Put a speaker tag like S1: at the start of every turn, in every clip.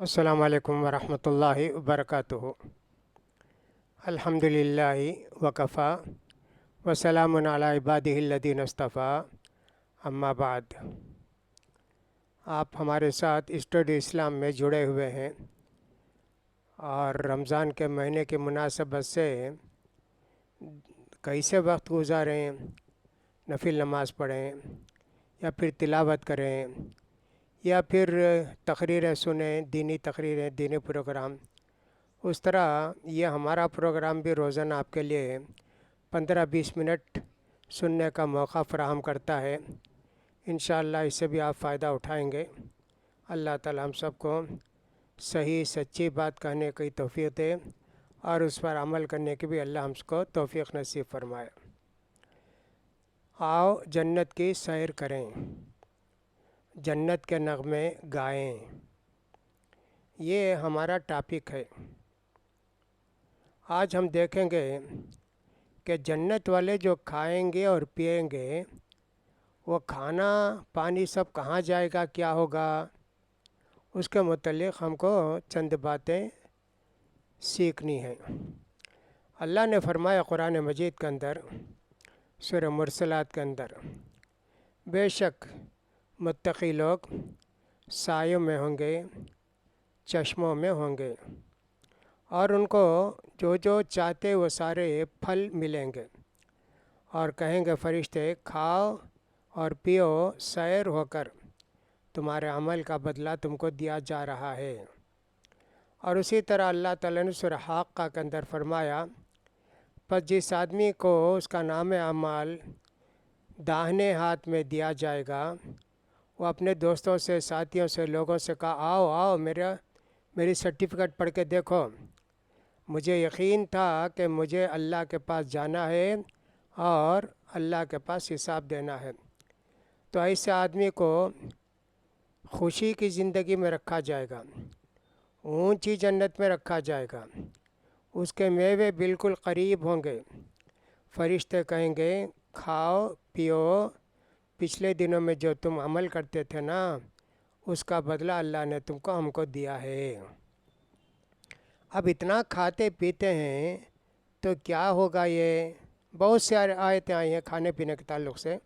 S1: السلام علیکم ورحمۃ اللہ وبرکاتہ۔ الحمدللہ وکفا وسلام علی عبادہ الذین اصطفیٰ، اما بعد۔ آپ ہمارے ساتھ اسٹڈی اسلام میں جڑے ہوئے ہیں اور رمضان کے مہینے کی مناسبت سے کیسے وقت گزاریں، نفل نماز پڑھیں یا پھر تلاوت کریں یا پھر تقریریں سنیں، دینی تقریریں، دینی پروگرام، اس طرح یہ ہمارا پروگرام بھی روزانہ آپ کے لیے 15-20 منٹ سننے کا موقع فراہم کرتا ہے۔ انشاءاللہ اس سے بھی آپ فائدہ اٹھائیں گے۔ اللہ تعالی ہم سب کو صحیح سچی بات کہنے کی توفیق دے اور اس پر عمل کرنے کی بھی اللہ ہم کو توفیق نصیب فرمائے۔ آؤ جنت کی سیر کریں، جنت کے نغمے گائیں، یہ ہمارا ٹاپک ہے۔ آج ہم دیکھیں گے کہ جنت والے جو کھائیں گے اور پئیں گے، وہ کھانا پانی سب کہاں جائے گا، کیا ہوگا، اس کے متعلق ہم کو چند باتیں سیکھنی ہیں۔ اللہ نے فرمایا قرآن مجید کے اندر، سورہ مرسلات کے اندر، بے شک متقی لوگ سایوں میں ہوں گے، چشموں میں ہوں گے، اور ان کو جو جو چاہتے وہ سارے پھل ملیں گے، اور کہیں گے فرشتے کھاؤ اور پیو، سیر ہو کر تمہارے عمل کا بدلہ تم کو دیا جا رہا ہے۔ اور اسی طرح اللہ تعالیٰ نے سورہ حاقہ کے اندر فرمایا، پس جس آدمی کو اس کا نام اعمال داہنے ہاتھ میں دیا جائے گا، وہ اپنے دوستوں سے، ساتھیوں سے، لوگوں سے کہا آؤ آؤ میری سرٹیفکیٹ پڑھ کے دیکھو، مجھے یقین تھا کہ مجھے اللہ کے پاس جانا ہے اور اللہ کے پاس حساب دینا ہے۔ تو ایسے آدمی کو خوشی کی زندگی میں رکھا جائے گا، اونچی جنت میں رکھا جائے گا، اس کے میوے بالکل قریب ہوں گے۔ فرشتے کہیں گے کھاؤ پیو، پچھلے دنوں میں جو تم عمل کرتے تھے نا، اس کا بدلہ اللہ نے تم کو ہم کو دیا ہے۔ اب اتنا کھاتے پیتے ہیں تو کیا ہوگا؟ یہ بہت سے آیتیں آئی ہیں کھانے پینے کے تعلق سے۔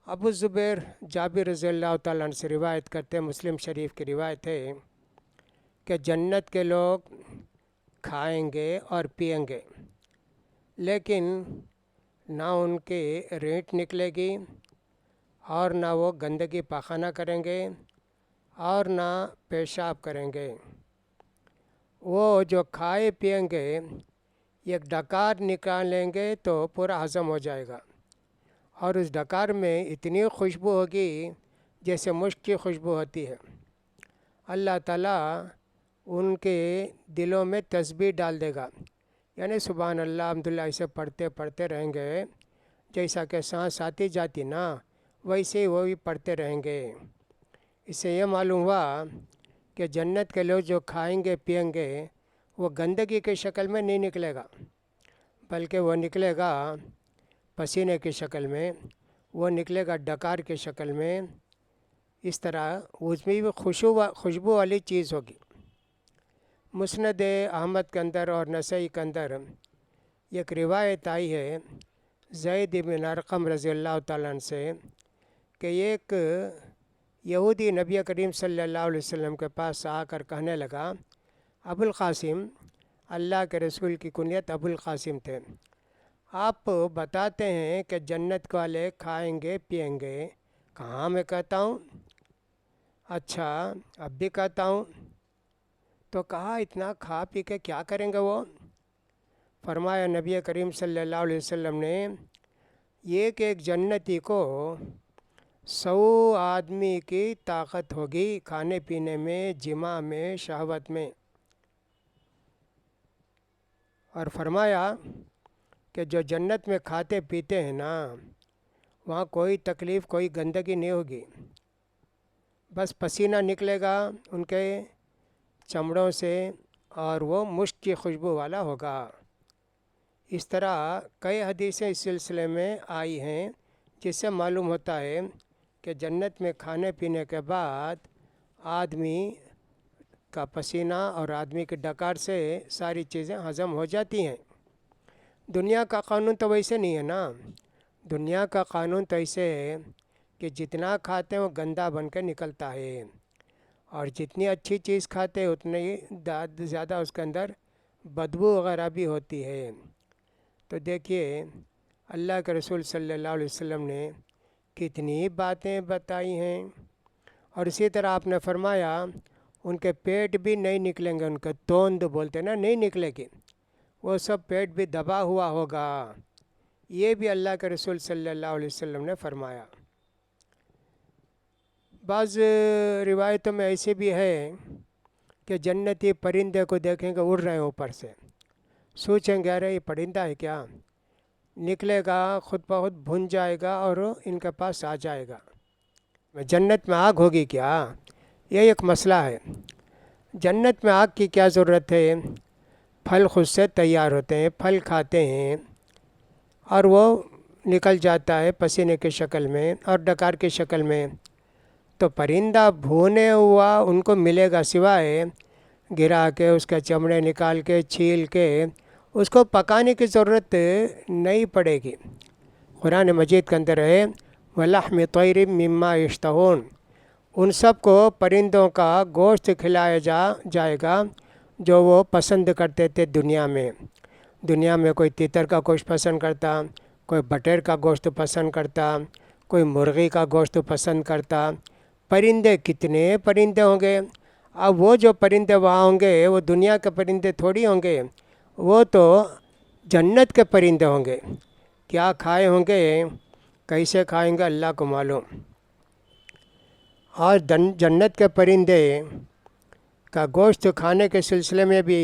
S1: ابو زبیر جابر رضی اللہ تعالیٰ عنہ سے روایت کرتے ہیں، مسلم شریف کی روایت ہے کہ جنت کے لوگ کھائیں گے اور پئیں گے، لیکن نہ ان کے رینٹ نکلے گی اور نہ وہ گندگی پاخانہ کریں گے اور نہ پیشاب کریں گے۔ وہ جو کھائے پئیں گے ایک ڈکار نکالیں گے تو پورا ہضم ہو جائے گا، اور اس ڈکار میں اتنی خوشبو ہوگی جیسے مشک کی خوشبو ہوتی ہے۔ اللہ تعالیٰ ان کے دلوں میں تسبیح ڈال دے گا، یعنی سبحان اللہ الحمدللہ اسے پڑھتے پڑھتے رہیں گے، جیسا کہ سانس آتی جاتی نا ویسے ہی وہ بھی پڑھتے رہیں گے۔ اس سے یہ معلوم ہوا کہ جنت کے لوگ جو کھائیں گے پئیں گے وہ گندگی کی شکل میں نہیں نکلے گا، بلکہ وہ نکلے گا پسینے کی شکل میں، وہ نکلے گا ڈکار کی شکل میں۔ اس طرح اس میں بھی خوشبو والی چیز ہوگی۔ مسند احمد کے اندر اور نسائی کے اندر ایک روایت آئی ہے زید بن ارقم رضی اللہ تعالیٰ عنہ سے کہ ایک یہودی نبی کریم صلی اللہ علیہ وسلم کے پاس آ کر کہنے لگا، ابو القاسم، اللہ کے رسول کی کنیت ابو القاسم تھے، آپ بتاتے ہیں کہ جنت والے کھائیں گے پئیں گے، کہاں میں کہتا ہوں؟ اچھا اب بھی کہتا ہوں۔ تو کہا اتنا کھا پی کے کیا کریں گے وہ؟ فرمایا نبی کریم صلی اللہ علیہ وسلم نے، یہ کہ ایک جنتی کو 100 آدمی کی طاقت ہوگی کھانے پینے میں، جماع میں، شہوت میں۔ اور فرمایا کہ جو جنت میں کھاتے پیتے ہیں نا، وہاں کوئی تکلیف، کوئی گندگی نہیں ہوگی، بس پسینہ نکلے گا ان کے چمڑوں سے اور وہ مشک کی خوشبو والا ہوگا۔ اس طرح کئی حدیثیں اس سلسلے میں آئی ہیں جس سے معلوم ہوتا ہے کہ جنت میں کھانے پینے کے بعد آدمی کا پسینہ اور آدمی کی ڈکار سے ساری چیزیں ہضم ہو جاتی ہیں۔ دنیا کا قانون تو ویسے نہیں ہے نا، دنیا کا قانون تو ایسے ہے کہ جتنا کھاتے ہیں وہ گندا بن کے نکلتا ہے، اور جتنی اچھی چیز کھاتے ہیں اتنی زیادہ اس کے اندر بدبو وغیرہ بھی ہوتی ہے۔ تو دیکھیے اللہ کے رسول صلی اللہ علیہ وسلم نے کتنی باتیں بتائی ہیں، اور اسی طرح آپ نے فرمایا ان کے پیٹ بھی نہیں نکلیں گے، ان کے توند بولتے نا، نہیں نکلے گی، وہ سب پیٹ بھی دبا ہوا ہوگا، یہ بھی اللہ کے رسول صلی اللہ علیہ وسلم نے فرمایا۔ بعض روایتوں میں ایسے بھی ہے کہ جنتی پرندے کو دیکھیں گے اڑ رہے ہیں اوپر سے، سوچیں گے ارے یہ پرندہ ہے کیا، نکلے گا خود بخود بھن جائے گا اور ان کے پاس آ جائے گا۔ جنت میں آگ ہوگی کیا، یہ ایک مسئلہ ہے۔ جنت میں آگ کی کیا ضرورت ہے، پھل خود سے تیار ہوتے ہیں، پھل کھاتے ہیں اور وہ نکل جاتا ہے پسینے کی شکل میں اور ڈکار کی شکل میں۔ تو پرندہ بھونے ہوا ان کو ملے گا، سوائے گرا کے اس کے چمڑے نکال کے چھیل کے اس کو پکانے کی ضرورت نہیں پڑے گی۔ قرآن مجید کے اندر ہے وَلَحْمِ طَيْرٍ مِّمَّا يَشْتَهُونَ، ان سب کو پرندوں کا گوشت کھلایا جائے گا جو وہ پسند کرتے تھے دنیا میں۔ دنیا میں کوئی تیتر کا گوشت پسند کرتا، کوئی بٹیر کا گوشت پسند کرتا، کوئی مرغی کا گوشت پسند کرتا۔ پرندے کتنے پرندے ہوں گے، اب وہ جو پرندے وہاں ہوں گے وہ دنیا کے پرندے تھوڑی ہوں گے، وہ تو جنت کے پرندے ہوں گے۔ کیا کھائے ہوں گے، کیسے کھائیں گے اللہ کو معلوم۔ اور جنت کے پرندے کا گوشت کھانے کے سلسلے میں بھی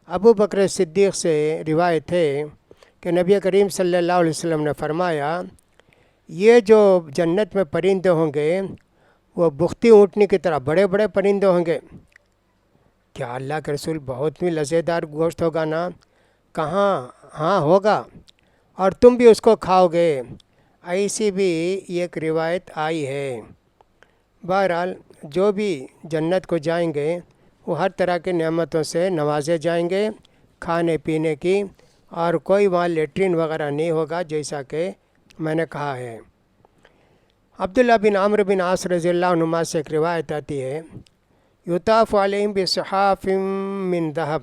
S1: ابو بکر صدیق سے روایت ہے کہ نبی کریم صلی اللہ علیہ وسلم نے فرمایا یہ جو جنت میں پرندے ہوں گے وہ بختی اونٹنی کی طرح بڑے بڑے پرندے ہوں گے۔ کیا اللہ کے رسول بہت ہی لذیذدار گوشت ہوگا نا، کہاں، ہاں ہوگا، اور تم بھی اس کو کھاؤ گے، ایسی بھی ایک روایت آئی ہے۔ بہرحال جو بھی جنت کو جائیں گے وہ ہر طرح کی نعمتوں سے نوازے جائیں گے، کھانے پینے کی، اور کوئی وہاں لیٹرین وغیرہ نہیں ہوگا جیسا کہ میں نے کہا ہے۔ عبداللہ بن عمرو بن عاص رضی اللہ عنہما سے ایک روایت آتی ہے یطاف علیہم بصحاف من ذہب،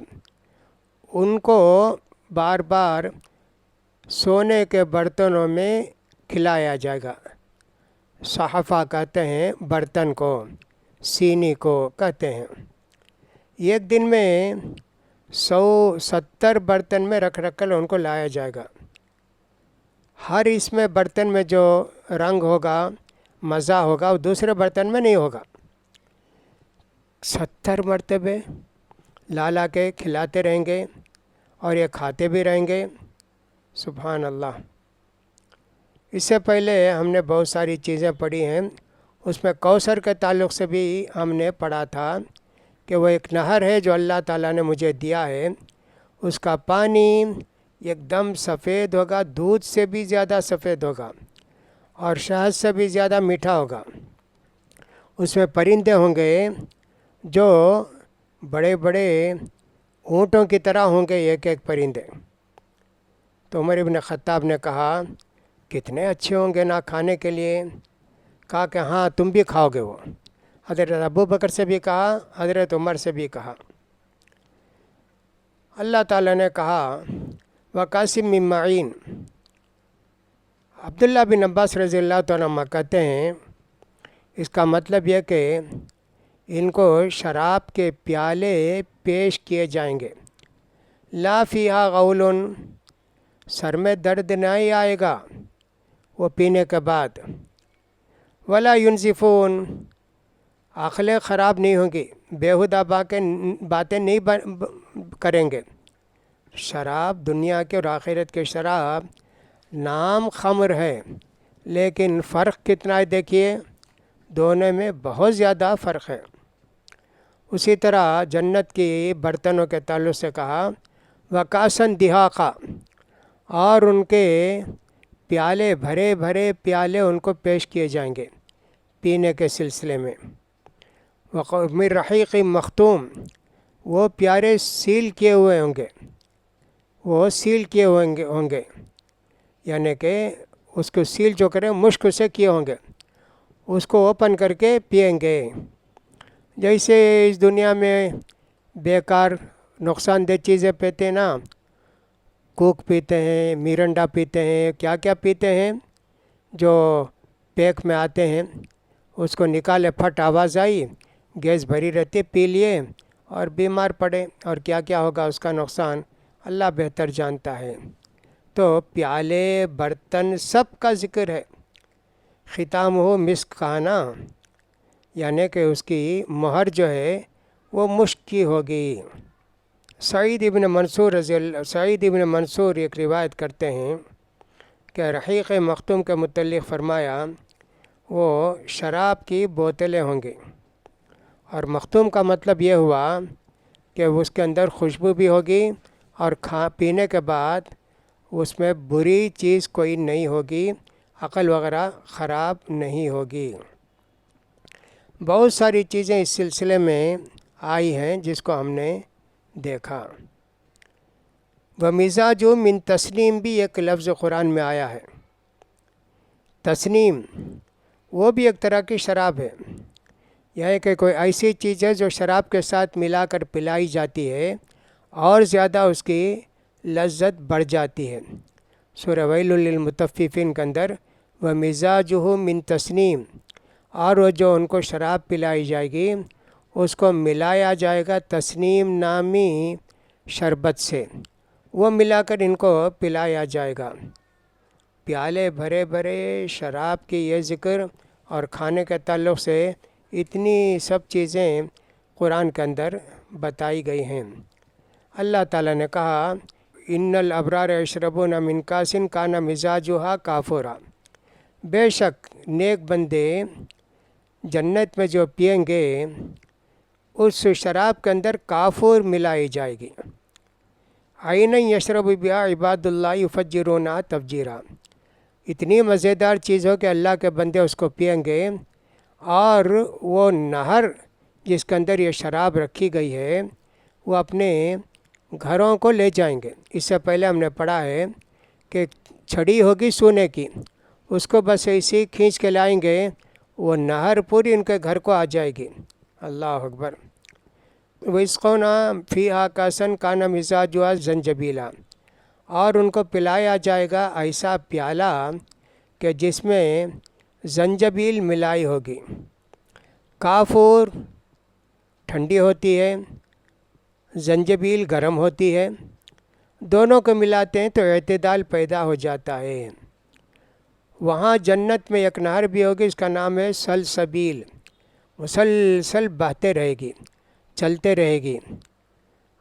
S1: ان کو بار بار سونے کے برتنوں میں کھلایا جائے گا۔ صحفہ کہتے ہیں برتن کو، سینی کو کہتے ہیں۔ ایک دن میں 170 برتن میں رکھ کر ان کو لایا جائے گا۔ ہر اس میں برتن میں جو رنگ ہوگا، مزہ ہوگا، وہ دوسرے برتن میں نہیں ہوگا۔ 70 مرتبے لا کے کھلاتے رہیں گے اور یہ کھاتے بھی رہیں گے۔ سبحان اللہ۔ اس سے پہلے ہم نے بہت ساری چیزیں پڑھی ہیں، اس میں کوثر کے تعلق سے بھی ہم نے پڑھا تھا کہ وہ ایک نہر ہے جو اللہ تعالیٰ نے مجھے دیا ہے، اس کا پانی ایک دم سفید ہوگا، دودھ سے بھی زیادہ سفید ہوگا اور شہد سے بھی زیادہ میٹھا ہوگا۔ اس میں پرندے ہوں گے جو بڑے بڑے اونٹوں کی طرح ہوں گے، ایک ایک پرندے۔ تو عمر ابن خطاب نے کہا کتنے اچھے ہوں گے نا کھانے کے لیے، کہا کہ ہاں تم بھی کھاؤ گے وہ۔ حضرت ابو بکر سے بھی کہا، حضرت عمر سے بھی کہا۔ اللہ تعالیٰ نے کہا وقاسم من معین۔ عبداللہ بن عباس رضی اللہ تعالیٰ عنہ کہتے ہیں اس کا مطلب یہ کہ ان کو شراب کے پیالے پیش کیے جائیں گے، لا فیہا غول، سر میں درد نہیں آئے گا وہ پینے کے بعد، ولا ینزفون، عقلیں خراب نہیں ہوں گی، بیہودہ باتیں نہیں کریں گے۔ شراب دنیا کے اور آخرت کے شراب نام خمر ہے، لیکن فرق کتنا ہے دیکھیے، دونوں میں بہت زیادہ فرق ہے۔ اسی طرح جنت کی برتنوں کے تعلق سے کہا وکاسن دہاقہ، اور ان کے پیالے بھرے بھرے پیالے ان کو پیش کیے جائیں گے پینے کے سلسلے میں۔ من رحیق مختوم، وہ پیارے سیل کیے ہوئے ہوں گے، وہ سیل کیے ہوئے ہوں گے، یعنی کہ اس کو سیل جو کریں مشک سے کیے ہوں گے، اس کو اوپن کر کے پئیں گے۔ جیسے اس دنیا میں بیکار نقصان دہ چیزیں پیتے ہیں نا، کوک پیتے ہیں، میرنڈا پیتے ہیں، کیا کیا پیتے ہیں جو پیک میں آتے ہیں، اس کو نکالے پھٹ آواز آئی، گیس بھری رہتی، پی لیے اور بیمار پڑے، اور کیا کیا ہوگا اس کا نقصان اللہ بہتر جانتا ہے۔ تو پیالے، برتن، سب کا ذکر ہے۔ ختام ہو مسک کھانا، یعنی کہ اس کی مہر جو ہے وہ مشک کی ہوگی۔ سعید ابن منصور ایک روایت کرتے ہیں کہ رحیق مختوم کے متعلق فرمایا وہ شراب کی بوتلیں ہوں گی، اور مختوم کا مطلب یہ ہوا کہ اس کے اندر خوشبو بھی ہوگی، اور پینے کے بعد اس میں بری چیز کوئی نہیں ہوگی، عقل وغیرہ خراب نہیں ہوگی۔ بہت ساری چیزیں اس سلسلے میں آئی ہیں جس کو ہم نے دیکھا۔ ومزاج من تسنیم بھی ایک لفظ قرآن میں آیا ہے۔ تسنیم وہ بھی ایک طرح کی شراب ہے، یعنی کہ کوئی ایسی چیز ہے جو شراب کے ساتھ ملا کر پلائی جاتی ہے اور زیادہ اس کی لذت بڑھ جاتی ہے۔ سورہ ویل للمطففین کے اندر ومزاجہ من تسنیم، اور وہ جو ان کو شراب پلائی جائے گی اس کو ملایا جائے گا تسنیم نامی شربت سے، وہ ملا کر ان کو پلایا جائے گا۔ پیالے بھرے بھرے شراب کی یہ ذکر اور کھانے کے تعلق سے اتنی سب چیزیں قرآن کے اندر بتائی گئی ہیں۔ اللہ تعالیٰ نے کہا ان الابرار یشربون من کاس کان مزاجها کافورا، بے شک نیک بندے جنت میں جو پئیں گے اس شراب کے اندر کافور ملائی جائے گی۔ عینا یشرب بہا عباد اللہ یفجرونہا تفجیرا، اتنی مزیدار چیز ہو کہ اللہ کے بندے اس کو پئیں گے، اور وہ نہر جس کے اندر یہ شراب رکھی گئی ہے وہ اپنے گھروں کو لے جائیں گے۔ اس سے پہلے ہم نے پڑھا ہے کہ چھڑی ہوگی سونے کی، اس کو بس ایسے کھینچ کے لائیں گے، وہ نہر پوری ان کے گھر کو آ جائے گی۔ اللہ اکبر۔ وَيُسْقَوْنَ فِيهَا كَأْسًا كَانَ مِزَاجُهَا زَنْجَبِيلًا، اور ان کو پلایا جائے گا ایسا پیالہ کہ جس میں زنجبیل ملائی ہوگی۔ کافور ٹھنڈی ہوتی ہے، زنجبیل گرم ہوتی ہے، دونوں کو ملاتے ہیں تو اعتدال پیدا ہو جاتا ہے۔ وہاں جنت میں ایک نہر بھی ہوگی، اس کا نام ہے سلسبیل، مسلسل بہتے رہے گی، چلتے رہے گی۔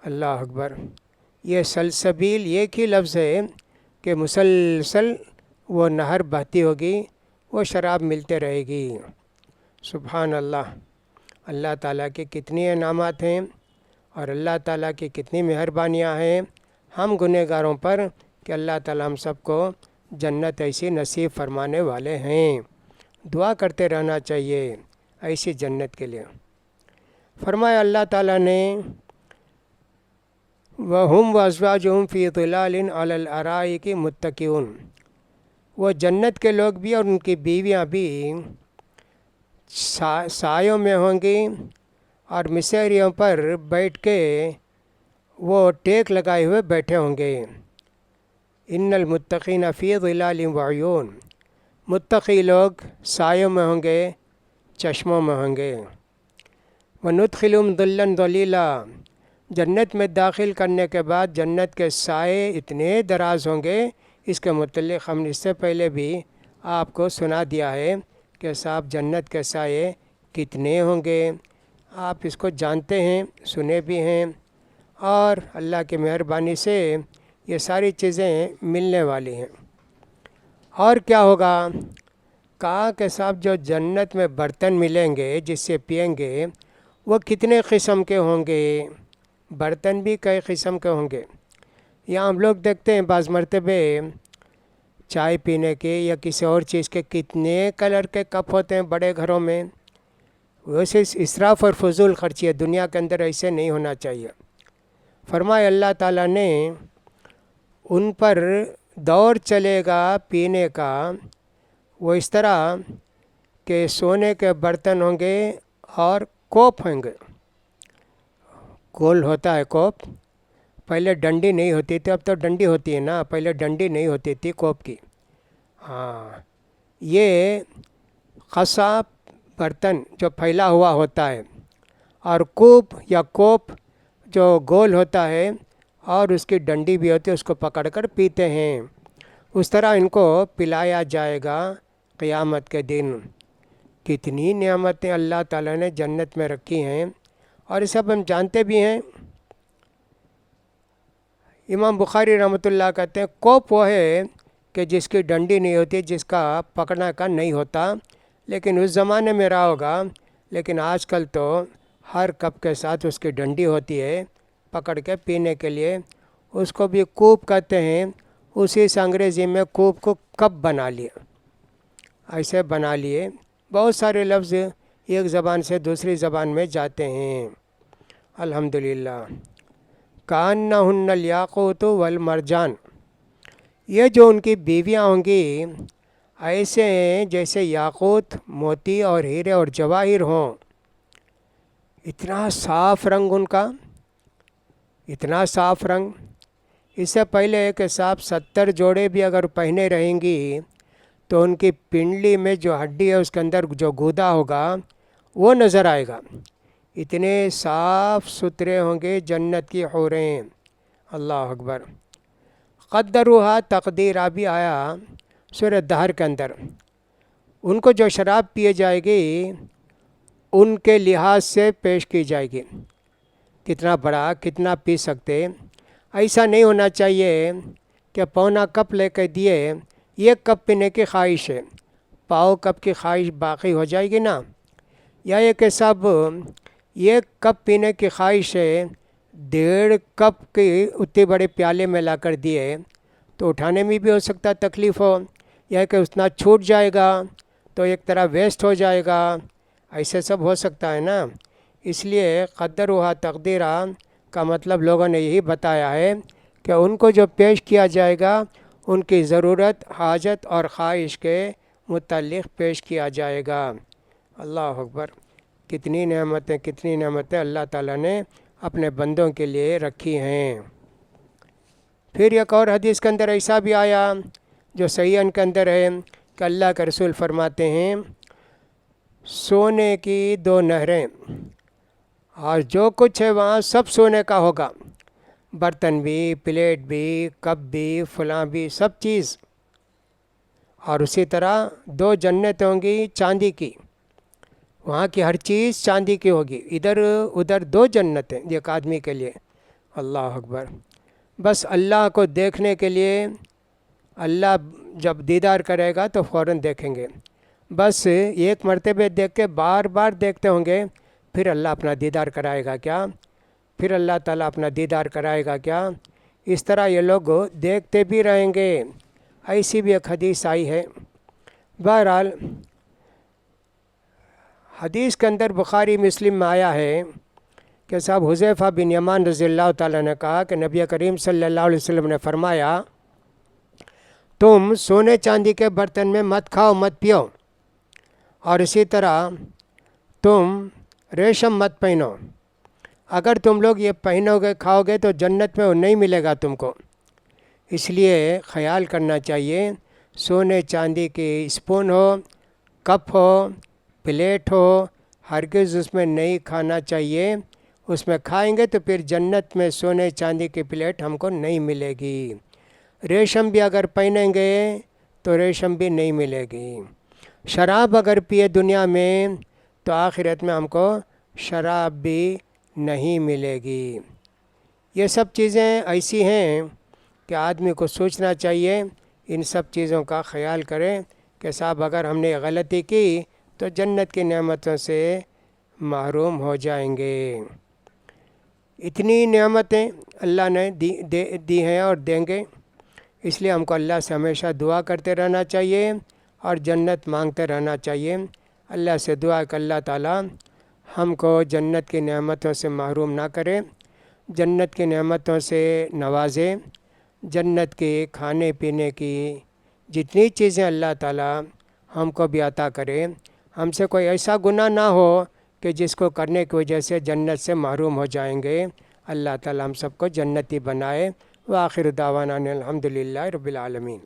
S1: اللہ اکبر۔ یہ سلسبیل ایک ہی لفظ ہے کہ مسلسل وہ نہر بہتی ہوگی، وہ شراب ملتے رہے گی۔ سبحان اللہ۔ اللہ تعالیٰ کے کتنی انعامات ہیں اور اللہ تعالیٰ کی کتنی مہربانیاں ہیں ہم گنہگاروں پر کہ اللہ تعالیٰ ہم سب کو جنت ایسی نصیب فرمانے والے ہیں۔ دعا کرتے رہنا چاہیے ایسی جنت کے لیے۔ فرمایا اللہ تعالیٰ نے وَهُمْ وَأَزْوَاجُهُمْ فِي ظِلَالٍ عَلَى الْأَرَائِكِ مُتَّكِئُونَ، وہ جنت کے لوگ بھی اور ان کی بیویاں بھی سایوں میں ہوں گی اور مسیریوں پر بیٹھ کے وہ ٹیک لگائے ہوئے بیٹھے ہوں گے۔ ان المتقین فی ظلال وعیون، متقی لوگ سایوں میں ہوں گے، چشموں میں ہوں گے۔ وندخلہم ظلا ظلیلا، جنت میں داخل کرنے کے بعد جنت کے سائے اتنے دراز ہوں گے، اس کے متعلق ہم نے اس سے پہلے بھی آپ کو سنا دیا ہے کہ صاحب جنت کے سائے کتنے ہوں گے، آپ اس کو جانتے ہیں، سنے بھی ہیں، اور اللہ کی مہربانی سے یہ ساری چیزیں ملنے والی ہیں۔ اور کیا ہوگا؟ کہا کہ صاحب جو جنت میں برتن ملیں گے جس سے پئیں گے وہ کتنے قسم کے ہوں گے، برتن بھی کئی قسم کے ہوں گے۔ یہاں ہم لوگ دیکھتے ہیں بعض مرتبہ چائے پینے کے یا کسی اور چیز کے کتنے کلر کے کپ ہوتے ہیں بڑے گھروں میں، ویسے اسراف اور فضول خرچی ہے دنیا کے اندر، ایسے نہیں ہونا چاہیے۔ فرمائے اللہ تعالیٰ نے ان پر دور چلے گا پینے کا، وہ اس طرح کہ سونے کے برتن ہوں گے اور کوپ ہوں گے۔ گول ہوتا ہے کوپ، پہلے ڈنڈی نہیں ہوتی تھی، اب تو ڈنڈی ہوتی ہے نا، پہلے ڈنڈی نہیں ہوتی تھی کوپ کی۔ ہاں، یہ قصاب برتن جو پھیلا ہوا ہوتا ہے، اور کوپ یا کوپ جو گول ہوتا ہے اور اس کی ڈنڈی بھی ہوتی ہے، اس کو پکڑ کر پیتے ہیں۔ اس طرح ان کو پلایا جائے گا قیامت کے دن۔ کتنی نعمتیں اللہ تعالیٰ نے جنت میں رکھی ہیں، اور یہ سب ہم جانتے بھی ہیں۔ امام بخاری رحمۃ اللہ کہتے ہیں کوپ وہ ہے کہ جس کی ڈنڈی نہیں ہوتی، جس کا پکڑنا کا نہیں ہوتا، لیکن اس زمانے میں رہا ہوگا، لیکن آج کل تو ہر کپ کے ساتھ اس کی ڈنڈی ہوتی ہے پکڑ کے پینے کے لیے، اس کو بھی کوپ کہتے ہیں۔ اسی سے انگریزی میں کوپ کو کپ بنا لیا، ایسے بنا لیے۔ بہت سارے لفظ ایک زبان سے دوسری زبان میں جاتے ہیں۔ الحمدللہ۔ کانہن الیاقوت والمرجان، یہ جو ان کی بیویاں ہوں گی ایسے ہیں جیسے یاقوت، موتی اور ہیرے اور جواہر ہوں۔ اتنا صاف رنگ ان کا، اتنا صاف رنگ۔ اس سے پہلے کہ صاحب 70 جوڑے بھی اگر پہنے رہیں گی تو ان کی پنڈلی میں جو ہڈی ہے اس کے اندر جو گودا ہوگا وہ نظر آئے گا۔ اتنے صاف ستھرے ہوں گے جنت کی حوریں۔ اللہ اکبر۔ قدروہا تقدیرہ بھی آیا سورہ دہر کے اندر۔ ان کو جو شراب پیے جائے گی ان کے لحاظ سے پیش کی جائے گی، کتنا بڑا، کتنا پی سکتے۔ ایسا نہیں ہونا چاہیے کہ پونا کپ لے کے دیے، ایک کپ پینے کی خواہش ہے، پاؤ کپ کی خواہش باقی ہو جائے گی نا، یا یہ کہ سب ایک کپ پینے کی خواہش ہے، 1.5 کپ کی اتنے بڑے پیالے میں لا کر دیے تو اٹھانے میں بھی ہو سکتا تکلیف ہو، یا کہ اتنا چھوٹ جائے گا تو ایک طرح ویسٹ ہو جائے گا، ایسے سب ہو سکتا ہے نا۔ اس لیے قدروہا تقدیرہ کا مطلب لوگوں نے یہی بتایا ہے کہ ان کو جو پیش کیا جائے گا ان کی ضرورت، حاجت اور خواہش کے متعلق پیش کیا جائے گا۔ اللہ اکبر۔ کتنی نعمتیں، کتنی نعمتیں اللہ تعالیٰ نے اپنے بندوں کے لیے رکھی ہیں۔ پھر ایک اور حدیث کے اندر ایسا بھی آیا جو صحیحین کے اندر ہے کہ اللہ کے رسول فرماتے ہیں سونے کی 2 نہریں، اور جو کچھ ہے وہاں سب سونے کا ہوگا، برتن بھی، پلیٹ بھی، کپ بھی، فلاں بھی، سب چیز۔ اور اسی طرح 2 جنتیں ہوں گی چاندی کی، وہاں کی ہر چیز چاندی کی ہوگی، ادھر ادھر 2 جنتیں ایک آدمی کے لیے۔ اللہ اکبر۔ بس اللہ کو دیکھنے کے لیے، اللہ جب دیدار کرے گا تو فوراً دیکھیں گے، بس ایک مرتبہ دیکھ کے بار بار دیکھتے ہوں گے، پھر اللہ اپنا دیدار کرائے گا کیا؟ پھر اللہ تعالیٰ اپنا دیدار کرائے گا کیا؟ اس طرح یہ لوگ دیکھتے بھی رہیں گے۔ ایسی بھی ایک حدیث آئی ہے۔ بہرحال حدیث کے اندر بخاری مسلم میں آیا ہے کہ صاحب حذیفہ بن یمان رضی اللہ تعالیٰ نے کہا کہ نبی کریم صلی اللہ علیہ وسلم نے فرمایا تم سونے چاندی کے برتن میں مت کھاؤ، مت پیو، اور اسی طرح تم ریشم مت پہنو۔ اگر تم لوگ یہ پہنو گے، کھاؤ گے تو جنت میں وہ نہیں ملے گا تم کو۔ اس لیے خیال کرنا چاہیے سونے چاندی کی اسپون ہو، کپ ہو، پلیٹ ہو، ہرگز اس میں نہیں کھانا چاہیے۔ اس میں کھائیں گے تو پھر جنت میں سونے چاندی کی پلیٹ ہم کو نہیں ملے گی۔ ریشم بھی اگر پہنیں گے تو ریشم بھی نہیں ملے گی۔ شراب اگر پیے دنیا میں تو آخرت میں ہم کو شراب بھی نہیں ملے گی۔ یہ سب چیزیں ایسی ہیں کہ آدمی کو سوچنا چاہیے، ان سب چیزوں کا خیال کریں کہ صاحب اگر ہم نے غلطی کی تو جنت کی نعمتوں سے محروم ہو جائیں گے۔ اتنی نعمتیں اللہ نے دی ہیں اور دیں گے، اس لیے ہم کو اللہ سے ہمیشہ دعا کرتے رہنا چاہیے اور جنت مانگتے رہنا چاہیے۔ اللہ سے دعا کہ اللہ تعالیٰ ہم کو جنت کی نعمتوں سے محروم نہ کرے، جنت کی نعمتوں سے نوازے، جنت کے کھانے پینے کی جتنی چیزیں اللہ تعالیٰ ہم کو بھی عطا کرے، ہم سے کوئی ایسا گناہ نہ ہو کہ جس کو کرنے کی وجہ سے جنت سے محروم ہو جائیں گے۔ اللہ تعالیٰ ہم سب کو جنتی بنائے۔ وآخر دعوانا ان الحمد للہ رب العالمین۔